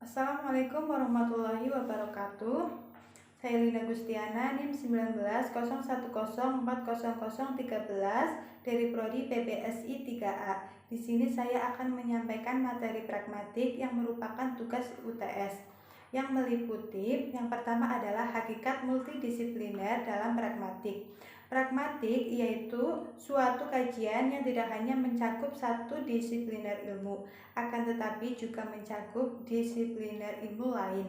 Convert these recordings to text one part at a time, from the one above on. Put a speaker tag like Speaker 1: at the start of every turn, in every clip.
Speaker 1: Assalamualaikum warahmatullahi wabarakatuh. Saya Lina Gustiana, NIM 1901040013 dari Prodi PPSI 3A. Di sini saya akan menyampaikan materi pragmatik yang merupakan tugas UTS yang meliputi yang pertama adalah hakikat multidisipliner dalam pragmatik. Pragmatik yaitu suatu kajian yang tidak hanya mencakup satu disipliner ilmu, akan tetapi juga mencakup disipliner ilmu lain.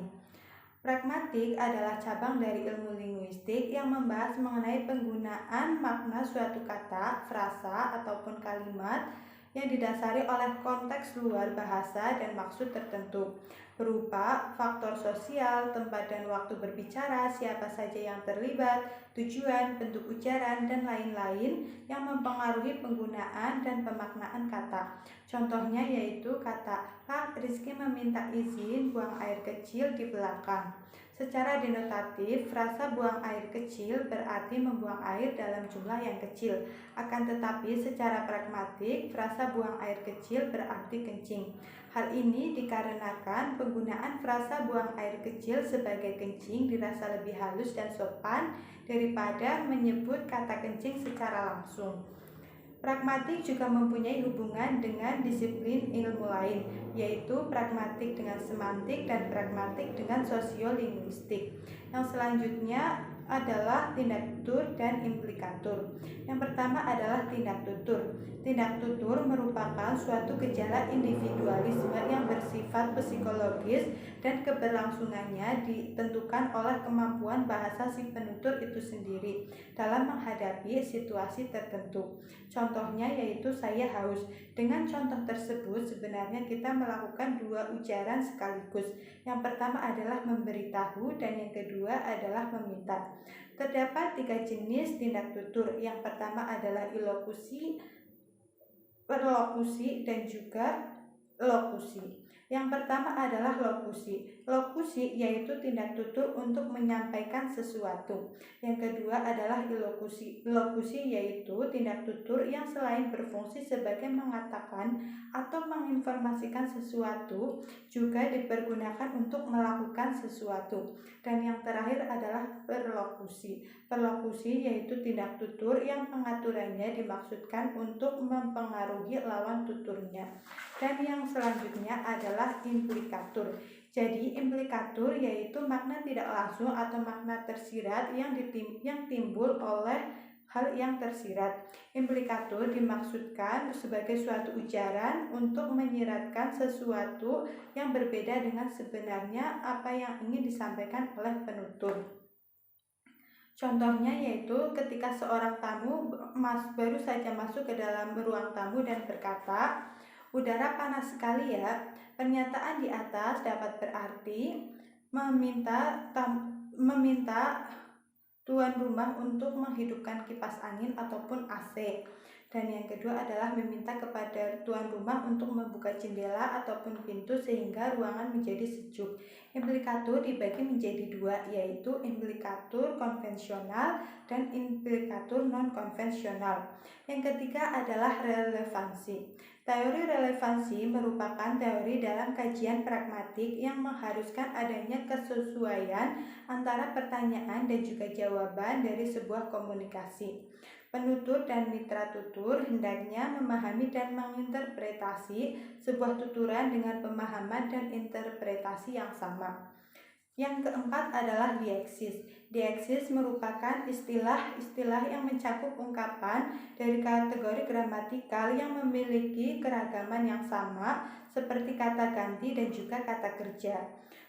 Speaker 1: Pragmatik adalah cabang dari ilmu linguistik yang membahas mengenai penggunaan makna suatu kata, frasa, ataupun kalimat yang didasari oleh konteks luar bahasa dan maksud tertentu, berupa faktor sosial, tempat dan waktu berbicara, siapa saja yang terlibat, tujuan, bentuk ujaran, dan lain-lain yang mempengaruhi penggunaan dan pemaknaan kata. Contohnya yaitu kata, Pak Rizky meminta izin buang air kecil di belakang. Secara denotatif, frasa buang air kecil berarti membuang air dalam jumlah yang kecil. Akan tetapi secara pragmatik, frasa buang air kecil berarti kencing. Hal ini dikarenakan penggunaan frasa buang air kecil sebagai kencing dirasa lebih halus dan sopan daripada menyebut kata kencing secara langsung. Pragmatik juga mempunyai hubungan dengan disiplin ilmu lain, yaitu pragmatik dengan semantik dan pragmatik dengan sosiolinguistik. Yang selanjutnya adalah tindak tutur dan implikatur. Yang pertama adalah tindak tutur. Tindak tutur merupakan suatu gejala individualisme yang bersifat psikologis dan keberlangsungannya ditentukan oleh kemampuan bahasa si penutur itu sendiri dalam menghadapi situasi tertentu. Contohnya yaitu saya haus. Dengan contoh tersebut sebenarnya kita melakukan dua ujaran sekaligus. Yang pertama adalah memberitahu dan yang kedua adalah meminta. Terdapat 3 jenis tindak tutur. Yang pertama adalah ilokusi, perlokusi, dan juga lokusi. Yang pertama adalah lokusi. Lokusi yaitu tindak tutur untuk menyampaikan sesuatu. Yang kedua adalah ilokusi. Lokusi yaitu tindak tutur yang selain berfungsi sebagai mengatakan atau menginformasikan sesuatu, juga dipergunakan untuk melakukan sesuatu. Dan yang terakhir adalah perlokusi. Perlokusi yaitu tindak tutur yang pengaturannya dimaksudkan untuk mempengaruhi lawan tuturnya. Dan yang selanjutnya adalah implikatur. Jadi implikatur yaitu makna tidak langsung atau makna tersirat yang timbul oleh hal yang tersirat. Implikatur dimaksudkan sebagai suatu ujaran untuk menyiratkan sesuatu yang berbeda dengan sebenarnya apa yang ingin disampaikan oleh penutur. Contohnya yaitu ketika seorang tamu baru saja masuk ke dalam ruang tamu dan berkata, udara panas sekali ya. Pernyataan di atas dapat berarti meminta tuan rumah untuk menghidupkan kipas angin ataupun AC. Dan yang kedua adalah meminta kepada tuan rumah untuk membuka jendela ataupun pintu sehingga ruangan menjadi sejuk. Implikatur dibagi menjadi dua, yaitu implikatur konvensional dan implikatur non-konvensional. Yang ketiga adalah relevansi. Teori relevansi merupakan teori dalam kajian pragmatik yang mengharuskan adanya kesesuaian antara pertanyaan dan juga jawaban dari sebuah komunikasi. Penutur dan mitra tutur hendaknya memahami dan menginterpretasi sebuah tuturan dengan pemahaman dan interpretasi yang sama. Yang keempat adalah dieksis. Dieksis merupakan istilah-istilah yang mencakup ungkapan dari kategori gramatikal yang memiliki keragaman yang sama seperti kata ganti dan juga kata kerja,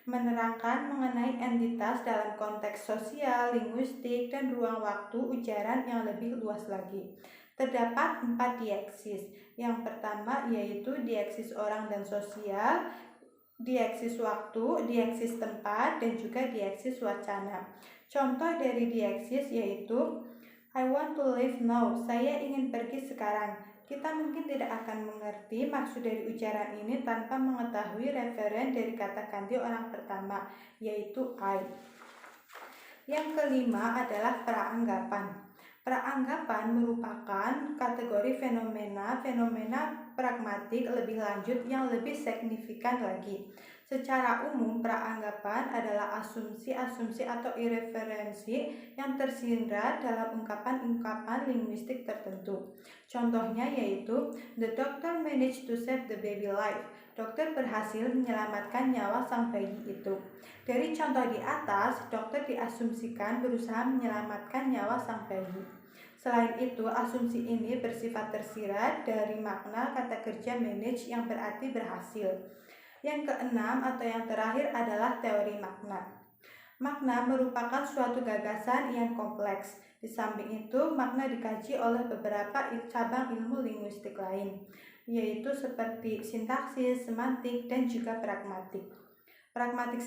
Speaker 1: menerangkan mengenai entitas dalam konteks sosial, linguistik, dan ruang waktu ujaran yang lebih luas lagi. Terdapat 4 dieksis. Yang pertama yaitu dieksis orang dan sosial, dieksis waktu, dieksis tempat, dan juga dieksis wacana. Contoh dari dieksis yaitu I want to leave now, saya ingin pergi sekarang. Kita mungkin tidak akan mengerti maksud dari ujaran ini tanpa mengetahui referen dari kata ganti orang pertama, yaitu I. Yang kelima adalah praanggapan. Praanggapan merupakan kategori fenomena pragmatik lebih lanjut yang lebih signifikan lagi. Secara umum, praanggapan adalah asumsi-asumsi atau referensi yang tersirat dalam ungkapan-ungkapan linguistik tertentu. Contohnya yaitu, the doctor managed to save the baby life. Dokter berhasil menyelamatkan nyawa sang bayi itu. Dari contoh di atas, dokter diasumsikan berusaha menyelamatkan nyawa sang bayi. Selain itu, asumsi ini bersifat tersirat dari makna kata kerja manage yang berarti berhasil. Yang keenam atau yang terakhir adalah teori makna. Makna merupakan suatu gagasan yang kompleks. Di samping itu, makna dikaji oleh beberapa cabang ilmu linguistik lain, yaitu seperti sintaksis, semantik, dan juga pragmatik. Pragmatik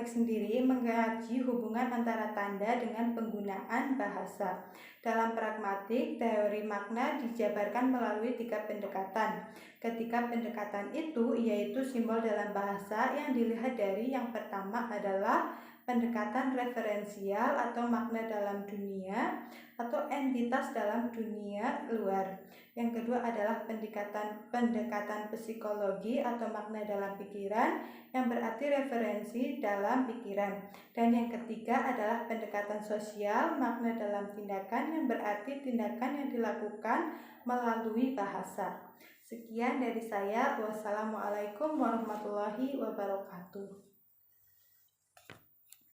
Speaker 1: sendiri mengkaji hubungan antara tanda dengan penggunaan bahasa. Dalam pragmatik, teori makna dijabarkan melalui 3 pendekatan. Ketiga pendekatan itu yaitu simbol dalam bahasa yang dilihat dari yang pertama adalah pendekatan referensial atau makna dalam dunia atau entitas dalam dunia luar. Yang kedua adalah pendekatan psikologi atau makna dalam pikiran yang berarti referensi dalam pikiran. Dan yang ketiga adalah pendekatan sosial, makna dalam tindakan yang berarti tindakan yang dilakukan melalui bahasa. Sekian dari saya. Wassalamualaikum warahmatullahi wabarakatuh.